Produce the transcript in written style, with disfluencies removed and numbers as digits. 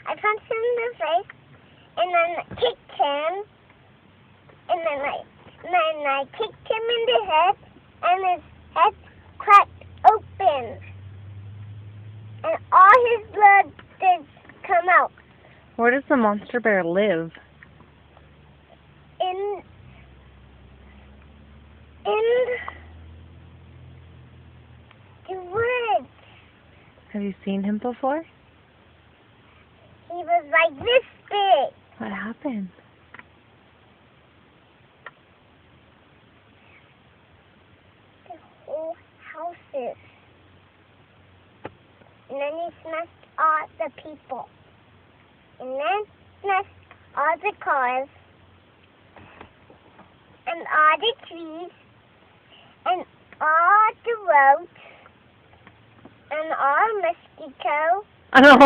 I punched him in the face, and then I kicked him, and then I kicked him in the head, and his head cracked open, and all his blood did come out. Where does the monster bear live? In the woods. Have you seen him before? He was like this big. What happened? The whole houses. And then he smashed all the people. And then smashed all the cars. And all the trees. And all the roads. And all mosquitoes. I don't know.